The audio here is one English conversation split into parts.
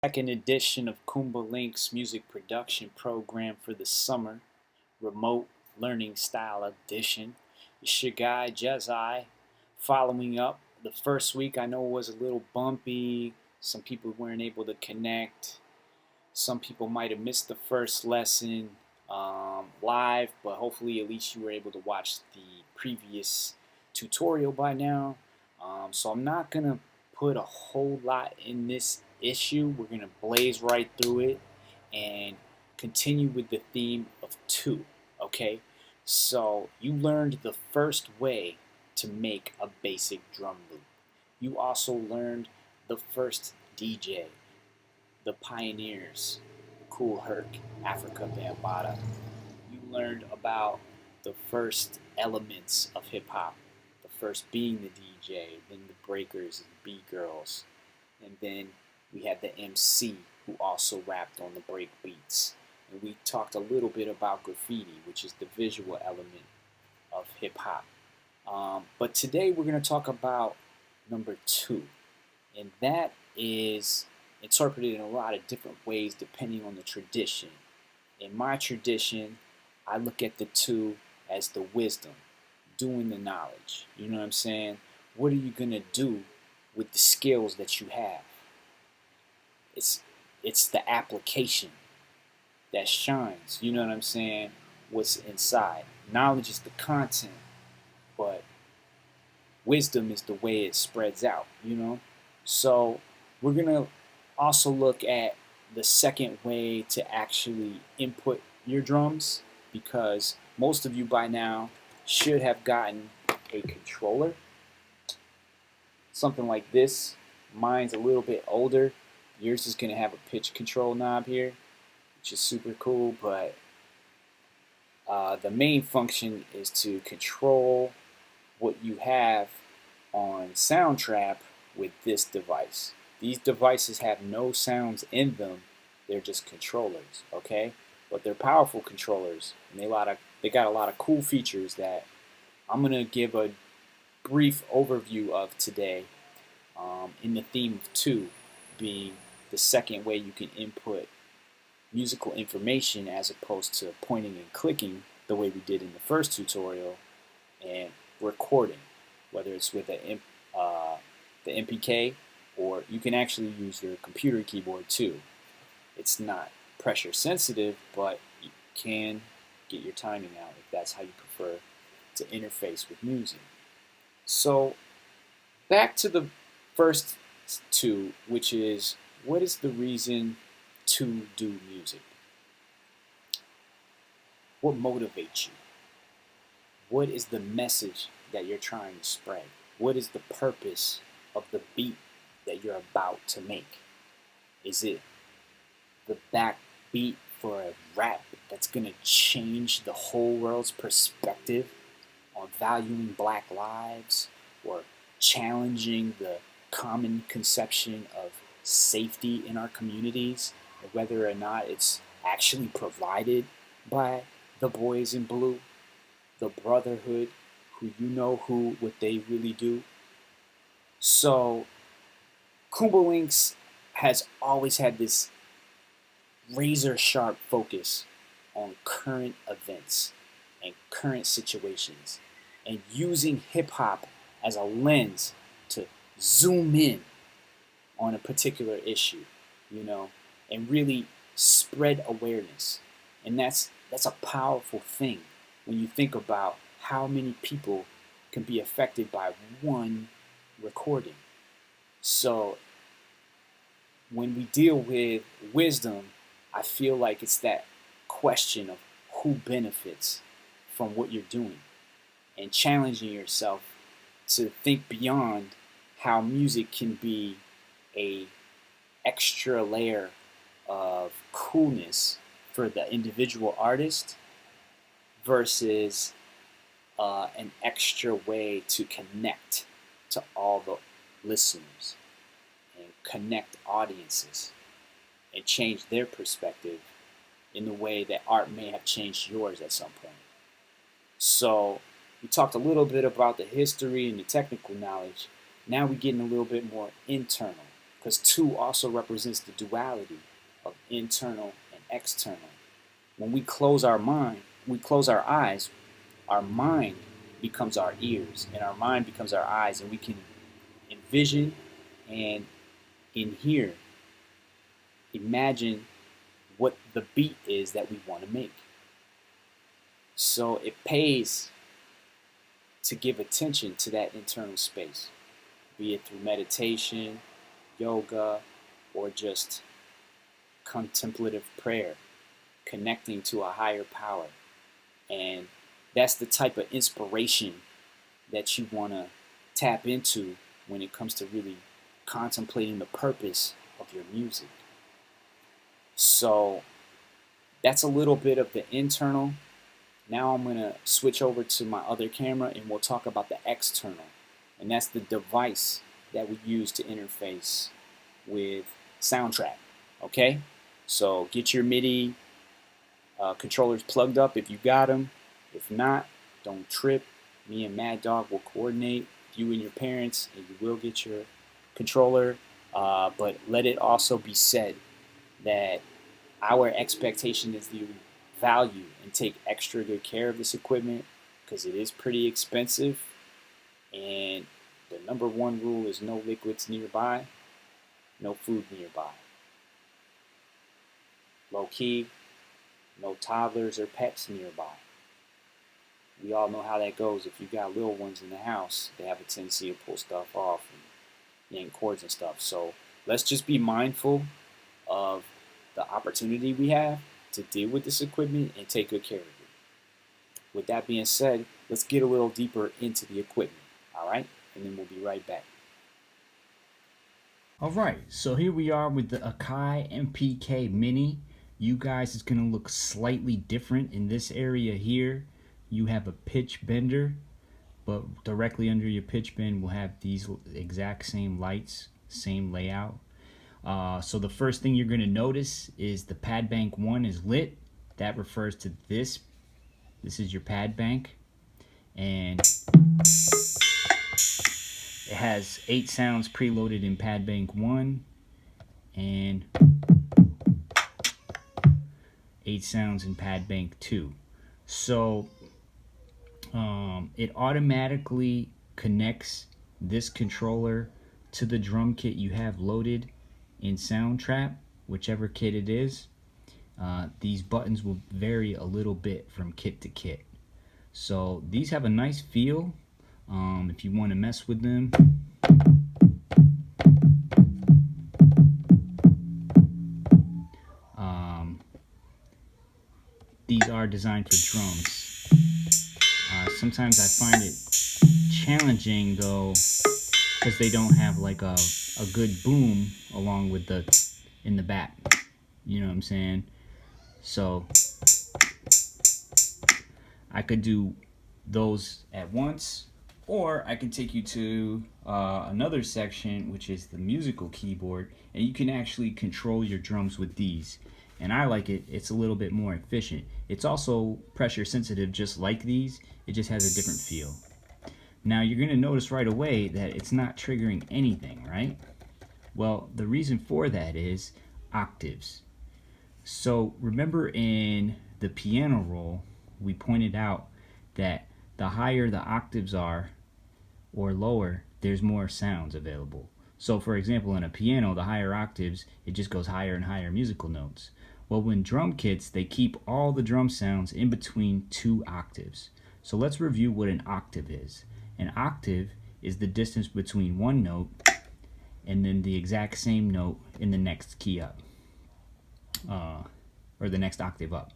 Second edition of Kumba Link's music production program for the summer, remote learning style edition. It's your guy Jezi. Following up, the first week I know was a little bumpy. Some people weren't able to connect. Some people might have missed the first lesson live, but hopefully at least you were able to watch the previous tutorial by now. So I'm not gonna put a whole lot in this issue. We're gonna blaze right through it and continue with the theme of two. Okay, so you learned the first way to make a basic drum loop. You also learned the first DJ, the pioneers, Cool Herc, Africa Bambaataa. You learned about the first elements of hip hop, the first being the DJ, then the breakers and B girls, and then we had the MC who also rapped on the break beats. And we talked a little bit about graffiti, which is the visual element of hip hop. But today we're going to talk about number two, and that is interpreted in a lot of different ways depending on the tradition. In my tradition, I look at the two as the wisdom, doing the knowledge. You know what I'm saying? What are you gonna do with the skills that you have? It's it's the application that shines. You know what I'm saying? What's inside. Knowledge is the content, but wisdom is the way it spreads out, you know? So we're gonna also look at the second way to actually input your drums, because most of you by now should have gotten a controller, something like this. Mine's a little bit older. Yours is gonna have a pitch control knob here, which is super cool, but the main function is to control what you have on Soundtrap with this device. These devices have no sounds in them. They're just controllers, okay? But they're powerful controllers, and they got a lot of cool features that I'm gonna give a brief overview of today, in the theme of two, being the second way you can input musical information as opposed to pointing and clicking the way we did in the first tutorial, and recording, whether it's with the MPK, or you can actually use your computer keyboard too. It's not pressure sensitive, but you can get your timing out if that's how you prefer to interface with music. So back to the first two, which is, what is the reason to do music? What motivates you? What is the message that you're trying to spread? What is the purpose of the beat that you're about to make? Is it the backbeat for a rap that's going to change the whole world's perspective on valuing black lives, or challenging the common conception of safety in our communities, or whether or not it's actually provided by the boys in blue, the brotherhood, who you know who what they really do? So Kumba Links has always had this razor sharp focus on current events and current situations, and using hip hop as a lens to zoom in on a particular issue, you know, and really spread awareness. And that's a powerful thing when you think about how many people can be affected by one recording. So when we deal with wisdom, I feel like it's that question of who benefits from what you're doing, and challenging yourself to think beyond how music can be a extra layer of coolness for the individual artist versus an extra way to connect to all the listeners and connect audiences and change their perspective in the way that art may have changed yours at some point. So we talked a little bit about the history and the technical knowledge. Now we're getting a little bit more internal. because 2 also represents the duality of internal and external. When we close our eyes, our mind becomes our ears, and our mind becomes our eyes, and we can envision and in here imagine what the beat is that we want to make. So it pays to give attention to that internal space, be it through meditation, yoga, or just contemplative prayer, connecting to a higher power. And that's the type of inspiration that you want to tap into when it comes to really contemplating the purpose of your music. So that's a little bit of the internal. Now I'm going to switch over to my other camera and we'll talk about the external. And that's the device that we use to interface with Soundtrap. Okay? So get your MIDI controllers plugged up if you got them. If not, don't trip. Me and Mad Dog will coordinate you and your parents, and you will get your controller. But let it also be said that our expectation is to value and take extra good care of this equipment because it is pretty expensive. And the number one rule is no liquids nearby, no food nearby. Low key, no toddlers or pets nearby. We all know how that goes. If you got little ones in the house, they have a tendency to pull stuff off and yank cords and stuff. So let's just be mindful of the opportunity we have to deal with this equipment and take good care of it. With that being said, let's get a little deeper into the equipment, all right? And then we'll be right back. All right, so here we are with the Akai MPK Mini. You guys, it's gonna look slightly different in this area here. You have a pitch bender, but directly under your pitch bend will have these exact same lights, same layout. So the first thing you're gonna notice is the pad bank 1 is lit. That refers to this. This is your pad bank, and it has 8 sounds preloaded in pad bank 1 and 8 sounds in pad bank 2. So it automatically connects this controller to the drum kit you have loaded in Soundtrap, whichever kit it is. These buttons will vary a little bit from kit to kit. So these have a nice feel. If you want to mess with them, these are designed for drums. Sometimes I find it challenging though, because they don't have like a good boom along with the in the back. You know what I'm saying? So I could do those at once, or I can take you to another section, which is the musical keyboard, and you can actually control your drums with these. And I like it. It's a little bit more efficient. It's also pressure sensitive, just like these. It just has a different feel. Now you're going to notice right away that it's not triggering anything, right? Well, the reason for that is octaves. So remember in the piano roll, we pointed out that the higher the octaves are or lower, there's more sounds available. So for example, in a piano, the higher octaves, it just goes higher and higher musical notes. Well, when drum kits, they keep all the drum sounds in between 2 octaves. So let's review what an octave is. An octave is the distance between one note and then the exact same note in the next key up, or the next octave up.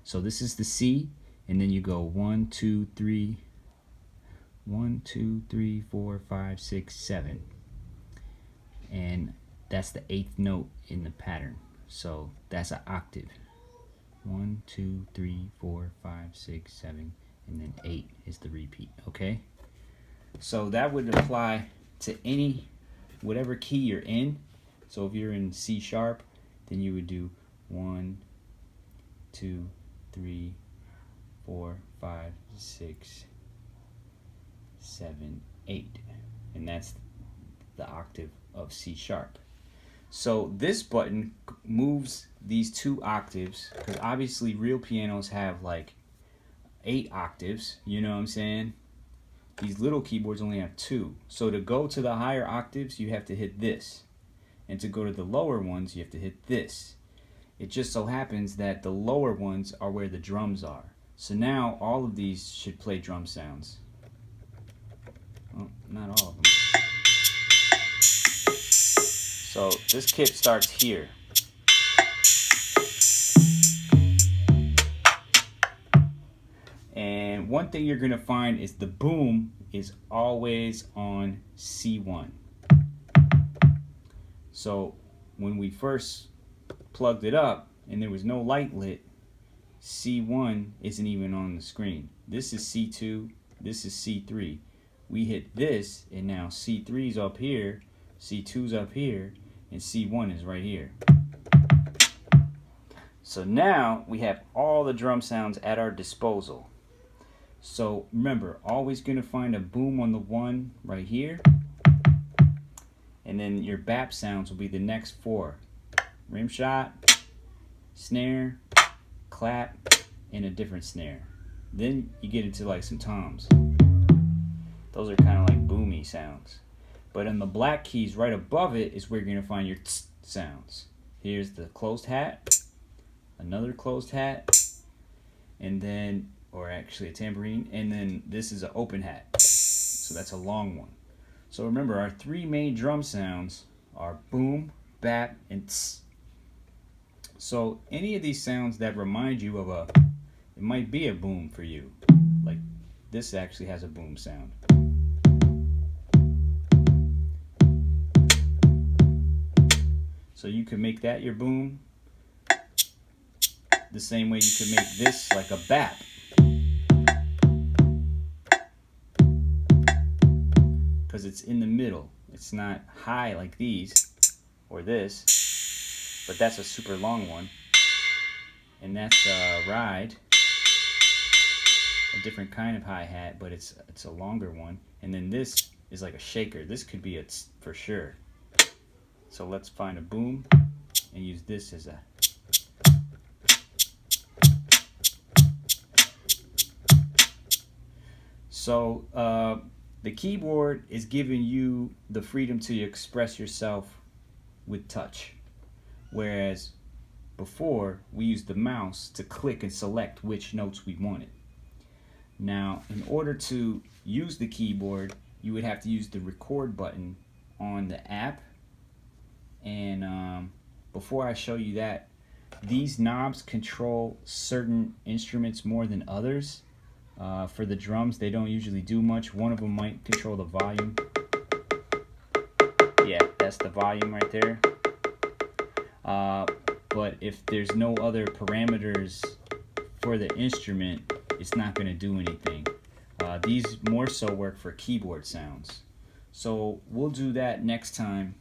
So this is the C, and then you go 1, 2, 3, 1, 2, 3, 4, 5, 6, 7. And that's the 8th note in the pattern. So that's an octave. 1, 2, 3, 4, 5, 6, 7, and then 8 is the repeat. Okay? So that would apply to any, whatever key you're in. So if you're in C sharp, then you would do 1, 2, 3, 4, 5, 6, 7, 8. And that's the octave of C sharp. So this button moves these 2 octaves, because obviously real pianos have like 8 octaves, you know what I'm saying? These little keyboards only have 2. So to go to the higher octaves, you have to hit this. And to go to the lower ones, you have to hit this. It just so happens that the lower ones are where the drums are. So now all of these should play drum sounds. Well, not all of them. So this kit starts here. And one thing you're going to find is the boom is always on C1. So when we first plugged it up and there was no light lit, C1 isn't even on the screen. This is C2, this is C3. We hit this and now C3's up here, C2's up here, and C1 is right here. So now we have all the drum sounds at our disposal. So remember, always going to find a boom on the one right here, and then your bap sounds will be the next 4. Rim shot, snare, clap, and a different snare. Then you get into like some toms. Those are kind of like boomy sounds. But in the black keys right above it is where you're going to find your tss sounds. Here's the closed hat, another closed hat, and then, or actually a tambourine, and then this is an open hat. So that's a long one. So remember, our 3 main drum sounds are boom, bap, and tss. So any of these sounds that remind you of it might be a boom for you. Like this actually has a boom sound. So you can make that your boom the same way you can make this like a bap. Because it's in the middle. It's not high like these or this, but that's a super long one. And that's a ride, a different kind of hi-hat, but it's a longer one. And then this is like a shaker. This could be a tss for sure. So let's find a boom and use this as a. So the keyboard is giving you the freedom to express yourself with touch, whereas before we used the mouse to click and select which notes we wanted. Now, in order to use the keyboard, you would have to use the record button on the app. And before I show you that, these knobs control certain instruments more than others. For the drums, they don't usually do much. One of them might control the volume. Yeah, that's the volume right there. But if there's no other parameters for the instrument, it's not going to do anything. These more so work for keyboard sounds. So we'll do that next time.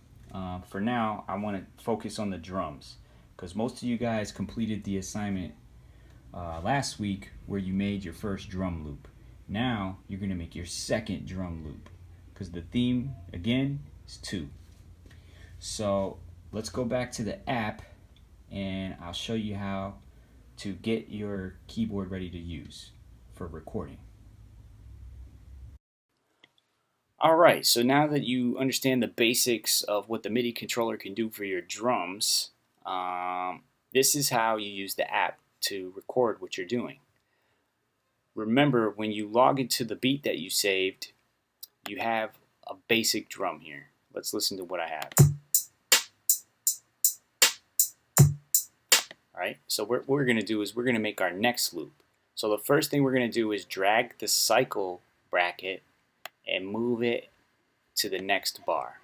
For now, I want to focus on the drums, because most of you guys completed the assignment last week where you made your first drum loop. Now you're going to make your second drum loop, because the theme, again, is 2. So let's go back to the app and I'll show you how to get your keyboard ready to use for recording. Alright, so now that you understand the basics of what the MIDI controller can do for your drums, this is how you use the app to record what you're doing. Remember, when you log into the beat that you saved, you have a basic drum here. Let's listen to what I have. Alright, so what we're going to do is we're going to make our next loop. So the first thing we're going to do is drag the cycle bracket and move it to the next bar.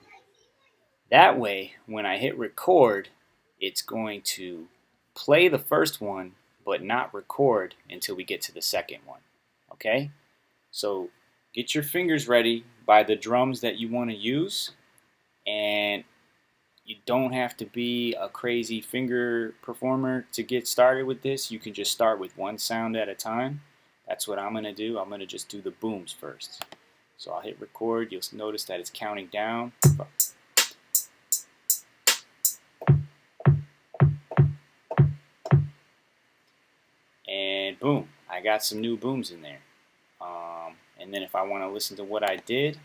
That way, when I hit record, it's going to play the first one but not record until we get to the second one. Okay? So get your fingers ready by the drums that you want to use, and you don't have to be a crazy finger performer to get started with this. You can just start with one sound at a time. That's what I'm going to do. I'm going to just do the booms first. So I'll hit record. You'll notice that it's counting down. And boom, I got some new booms in there. And then if I want to listen to what I did,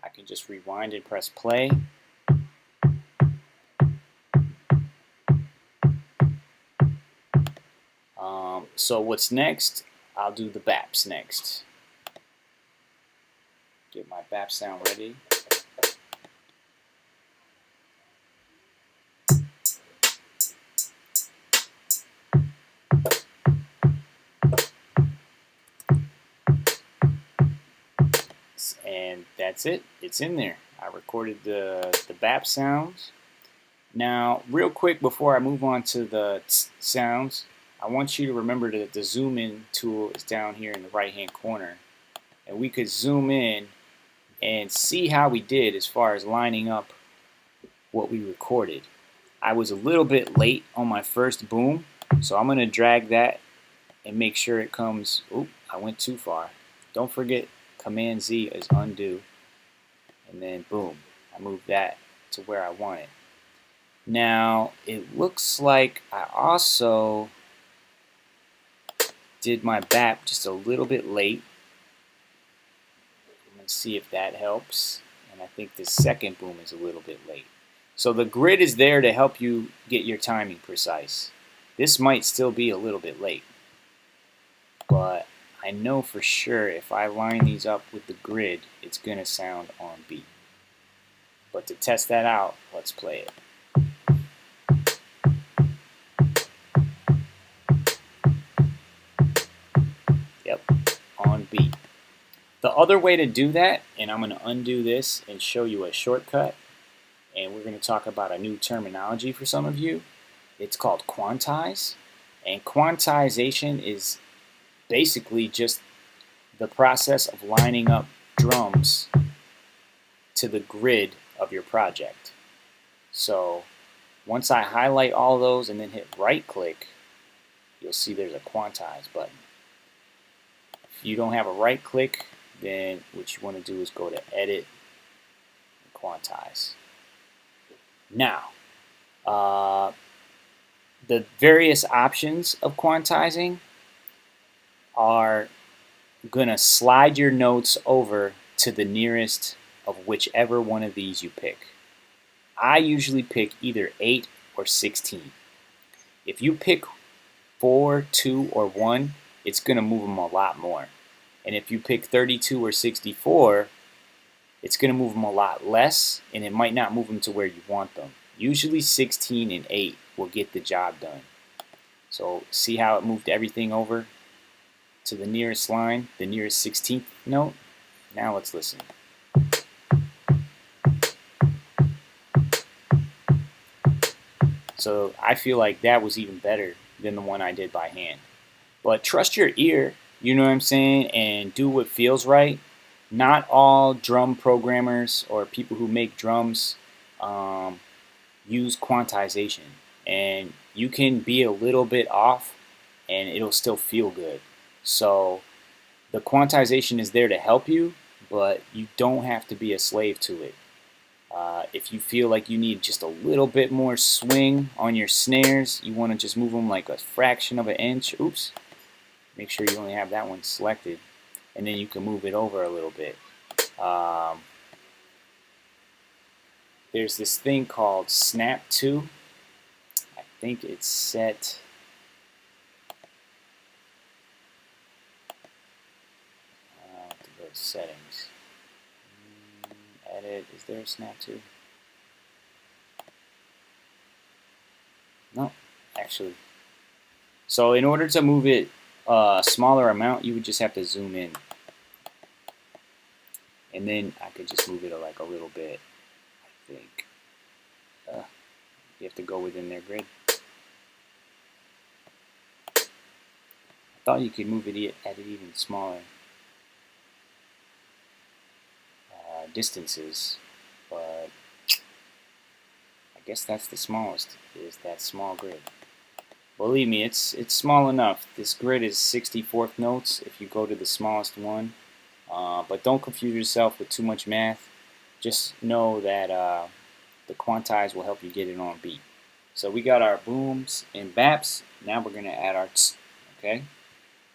I can just rewind and press play. So what's next? I'll do the BAPs next. Get my BAP sound ready. And that's it. It's in there. I recorded the BAP sounds. Now, real quick before I move on to the sounds, I want you to remember that the zoom in tool is down here in the right hand corner. And we could zoom in and see how we did as far as lining up what we recorded. I was a little bit late on my first boom, so I'm going to drag that and make sure it comes. Oop, I went too far. Don't forget Command Z is undo, and then boom, I moved that to where I want it. Now it looks like I also did my BAP just a little bit late. Let's see if that helps. And I think the second boom is a little bit late. So the grid is there to help you get your timing precise. This might still be a little bit late, but I know for sure if I line these up with the grid, it's going to sound on beat. But to test that out, let's play it. Yep, on beat. The other way to do that, and I'm going to undo this and show you a shortcut, and we're going to talk about a new terminology for some of you. It's called quantize, and quantization is basically just the process of lining up drums to the grid of your project. So once I highlight all those and then hit right click, you'll see there's a quantize button. If you don't have a right click, then what you want to do is go to edit and quantize. Now, the various options of quantizing are going to slide your notes over to the nearest of whichever one of these you pick. I usually pick either 8 or 16. If you pick 4, 2, or 1, it's going to move them a lot more. And if you pick 32 or 64, it's going to move them a lot less, and it might not move them to where you want them. Usually 16 and 8 will get the job done. So see how it moved everything over to the nearest line, the nearest 16th note? Now let's listen. So I feel like that was even better than the one I did by hand. But trust your ear, you know what I'm saying, and do what feels right. Not all drum programmers or people who make drums use quantization. And you can be a little bit off and it'll still feel good. So the quantization is there to help you, but you don't have to be a slave to it. If you feel like you need just a little bit more swing on your snares, you want to just move them like a fraction of an inch. Oops. Make sure you only have that one selected, and then you can move it over a little bit. There's this thing called Snap 2. I think it's set. I'll have to go to settings. Edit. Is there a Snap 2? No, actually. So in order to move it a smaller amount, you would just have to zoom in. And then I could just move it like a little bit, I think. You have to go within their grid. I thought you could move it at even smaller distances, but I guess that's the smallest, is that small grid. Believe me, it's small enough. This grid is 64th notes if you go to the smallest one. But don't confuse yourself with too much math. Just know that the quantize will help you get it on beat. So we got our booms and baps. Now we're going to add our tss, okay?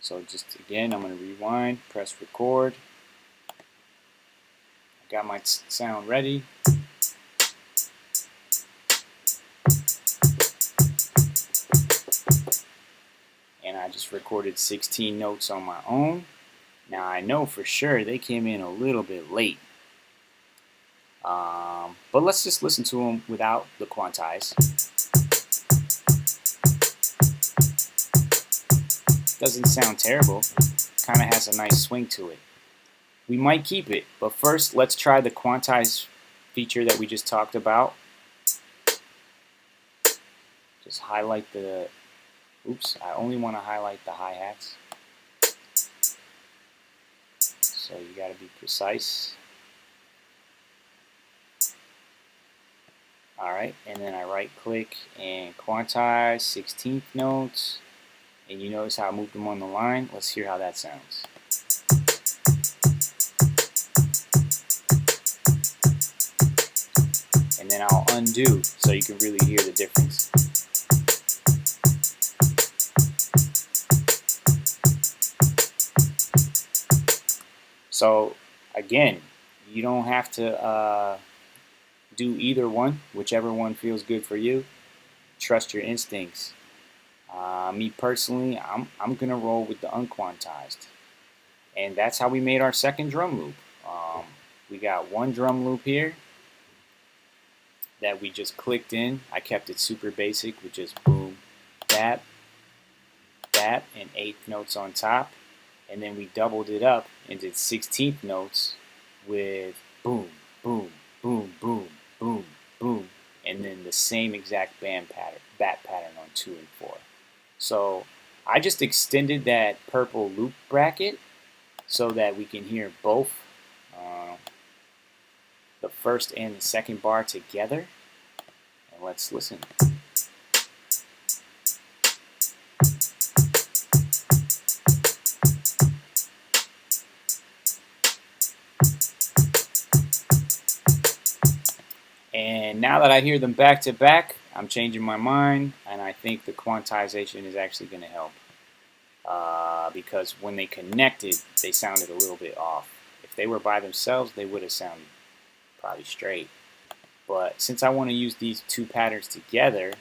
So just again, I'm going to rewind, press record. Got my sound ready. And I just recorded 16 notes on my own. Now I know for sure they came in a little bit late. But let's just listen to them without the quantize. Doesn't sound terrible. Kind of has a nice swing to it. We might keep it, but first let's try the quantize feature that we just talked about. Just highlight the, oops, I only want to highlight the hi-hats. So you got to be precise. Alright, and then I right click and quantize 16th notes. And you notice how I moved them on the line. Let's hear how that sounds. And then I'll undo so you can really hear the difference. So again, you don't have to do either one, whichever one feels good for you. Trust your instincts. Me personally, I'm gonna roll with the unquantized, and that's how we made our second drum loop. We got one drum loop here that we just clicked in. I kept it super basic with just boom, bap, bap, and eighth notes on top, and then we doubled it up and did 16th notes with boom, boom, boom, boom, boom, boom, and then the same exact bat pattern on 2 and 4. So I just extended that purple loop bracket so that we can hear both the first and the second bar together. And let's listen. And now that I hear them back to back, I'm changing my mind, and I think the quantization is actually going to help. Because when they connected, they sounded a little bit off. If they were by themselves, they would have sounded probably straight. But since I want to use these two patterns together,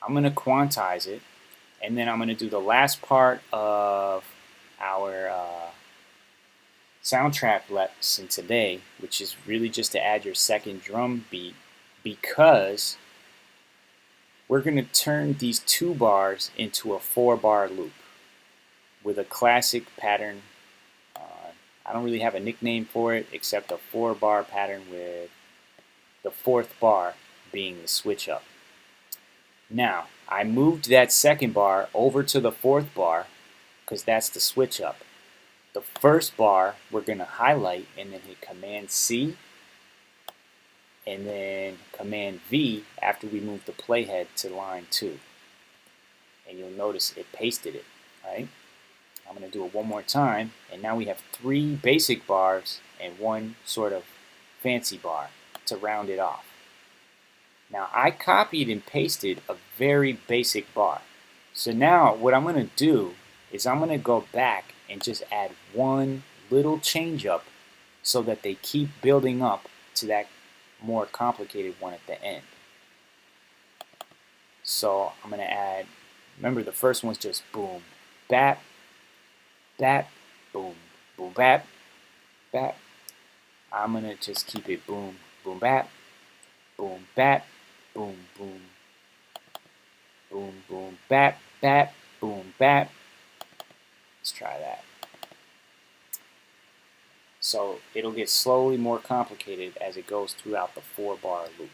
I'm going to quantize it, and then I'm going to do the last part of our soundtrack lesson today, which is really just to add your second drum beat, because we're going to turn these 2 bars into a 4-bar loop with a classic pattern. I don't really have a nickname for it except a 4-bar pattern with the 4th bar being the switch up. Now, I moved that second bar over to the 4th bar because that's the switch up. The first bar we're going to highlight and then hit Command C and then Command V after we move the playhead to line 2. And you'll notice it pasted it, right? I'm going to do it one more time, and now we have 3 basic bars and 1 sort of fancy bar to round it off. Now I copied and pasted a very basic bar. So now what I'm going to do is I'm going to go back and just add 1 little change up so that they keep building up to that more complicated one at the end. So I'm going to add, remember the first one's just boom, bap, bap, boom, boom, bap, bap. I'm going to just keep it boom, boom, bap, boom, bap, boom, boom, boom, boom, bap, bap, boom, bap. Let's try that. So it'll get slowly more complicated as it goes throughout the 4-bar loop.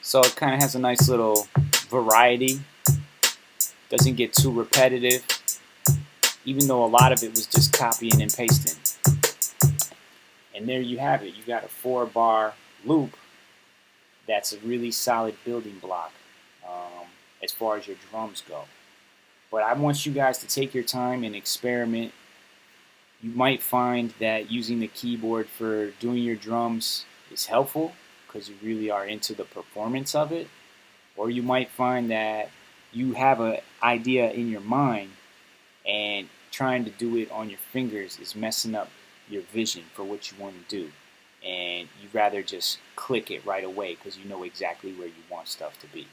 So it kind of has a nice little variety. Doesn't get too repetitive, even though a lot of it was just copying and pasting. And there you have it. You got a 4-bar loop that's a really solid building block as far as your drums go. But I want you guys to take your time and experiment. You might find that using the keyboard for doing your drums is helpful because you really are into the performance of it. Or you might find that you have an idea in your mind and trying to do it on your fingers is messing up your vision for what you want to do. And you'd rather just click it right away because you know exactly where you want stuff to be.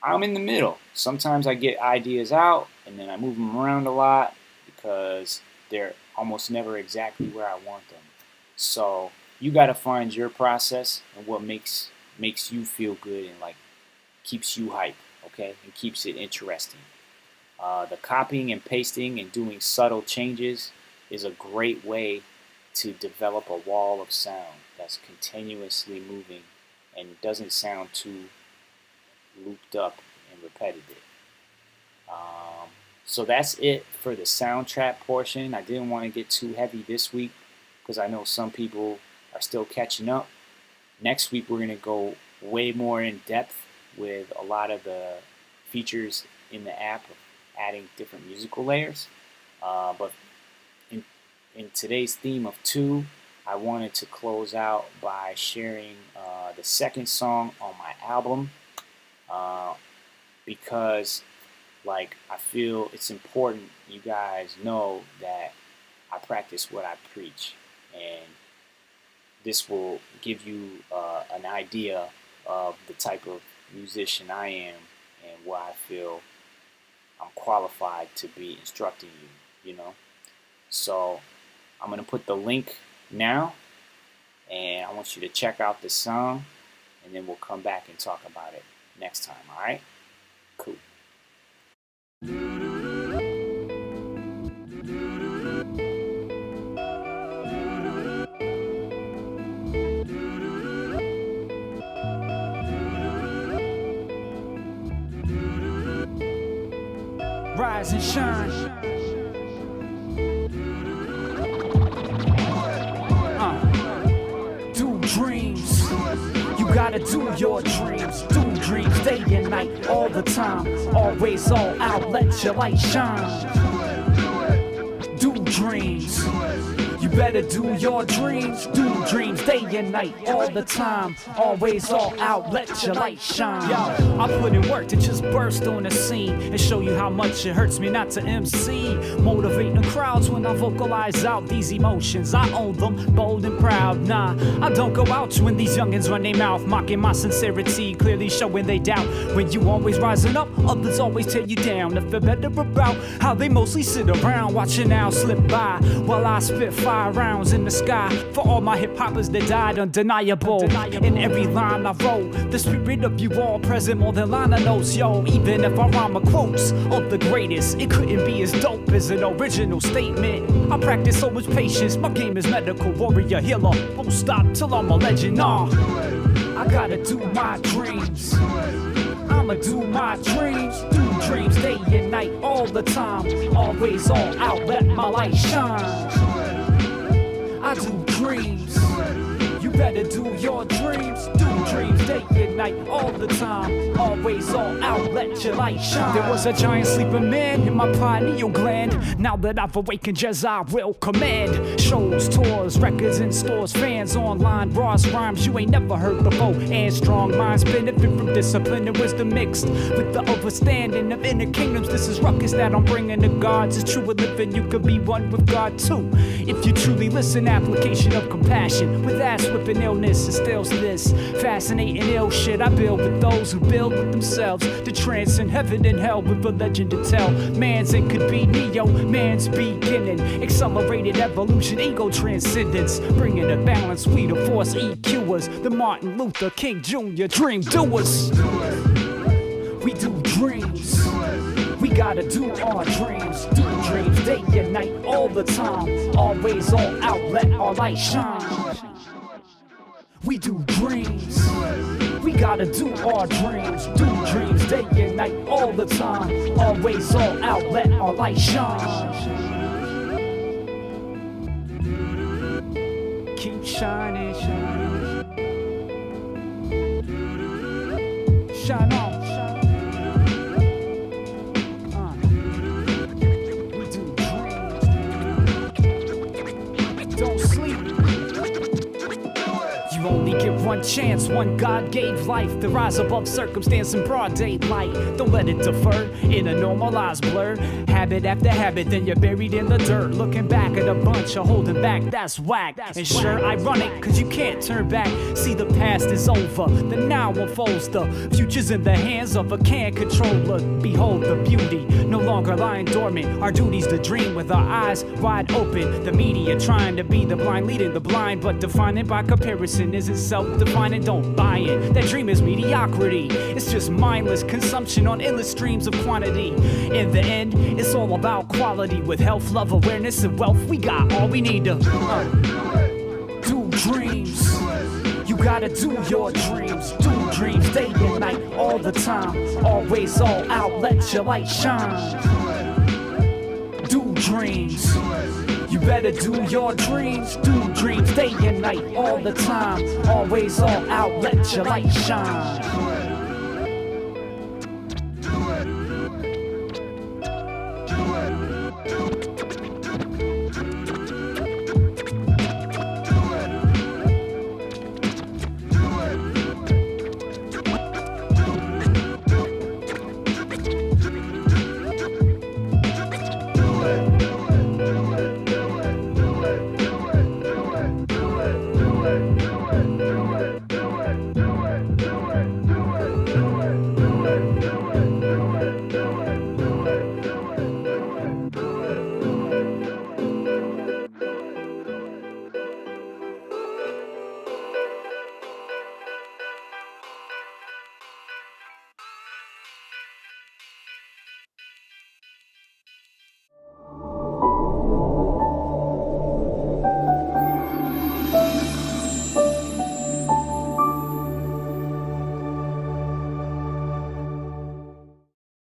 I'm in the middle. Sometimes I get ideas out and then I move them around a lot because they're almost never exactly where I want them. So you got to find your process and what makes you feel good and like keeps you hype, okay, and keeps it interesting. The copying and pasting and doing subtle changes is a great way to develop a wall of sound that's continuously moving and doesn't sound too looped up and repetitive. So that's it for the soundtrack portion. I didn't want to get too heavy this week because I know some people are still catching up. Next week we're going to go way more in depth with a lot of the features in the app of adding different musical layers. But in today's theme of 2, I wanted to close out by sharing the second song on my album because I feel it's important you guys know that I practice what I preach, and this will give you an idea of the type of musician I am and why I feel I'm qualified to be instructing you, So I'm going to put the link now, and I want you to check out the song, and then we'll come back and talk about it next time, alright? Cool. Rise and shine. Do dreams. You gotta do your dreams. Do dreams day and night, all the time. Always all out, let your light shine. Do dreams. You better do your dreams. Do dreams day and night, all the time. Always all out, let your light shine. Yo, I put in work to just burst on the scene and show you how much it hurts me not to MC. Motivating crowds when I vocalize out these emotions. I own them, bold and proud. Nah, I don't go out when these youngins run their mouth, mocking my sincerity, clearly showing they doubt. When you always rising up, others always tear you down. If they're better about how they mostly sit around watching now slip by while I spit fire rounds in the sky for all my hip-hoppers that died undeniable. In every line I wrote, the spirit of you all present more than liner notes, yo. Even if I rhyme a quotes of the greatest, it couldn't be as dope as an original statement. I practice so much patience, my game is medical warrior healer. Won't stop till I'm a legend, nah. I gotta do my dreams. I'ma do my dreams. Do dreams day and night, all the time. Always all out, let my light shine. I do dreams. You better do your dreams. Do dreams day and night, all the time. Always all out, let your light shine. There was a giant sleeping man in my pineal gland. Now that I've awakened, Jezi will command. Shows, tours, records in stores, fans online, Ross rhymes you ain't never heard before. And strong minds benefit from discipline and wisdom mixed with the understanding of inner kingdoms. This is ruckus that I'm bringing to gods. It's true a living, you could be one with God too. If you truly listen, application of compassion with ass whipping illness instills this fascinating ill shit. I build with those who build with themselves to transcend heaven and hell with a legend to tell. Man's it could be Neo, man's beginning, accelerated evolution, ego transcendence, bringing a balance. We the force EQers, the Martin Luther King Jr. dream doers. We do dreams. We gotta do our dreams. Do dreams day and night, all the time. Always all out, let our light shine. We do dreams. We gotta do our dreams. Do dreams day and night, all the time. Always all out, let our light shine. Keep shining, shine. Shine on. sleep. You only get one chance, one God gave life to rise above circumstance in broad daylight. Don't let it defer in a normalized blur. Habit after habit, then you're buried in the dirt. Looking back at a bunch of holding back, that's whack. And sure, ironic, cause you can't turn back. See, the past is over, the now unfolds. The future's in the hands of a can controller. Behold the beauty, no longer lying dormant. Our duty's to dream with our eyes wide open. The media trying to be the blind, leading the blind, but defining by comparison isn't self-defining. Don't buy it, that dream is mediocrity. It's just mindless consumption on endless streams of quantity. In the end, it's all about quality. With health, love, awareness, and wealth, we got all we need to do dreams. You gotta do your dreams. Do dreams day and night, all the time. Always all out, let your light shine. Do dreams. You better do your dreams. Do dreams day and night, all the time. Always all out, let your light shine.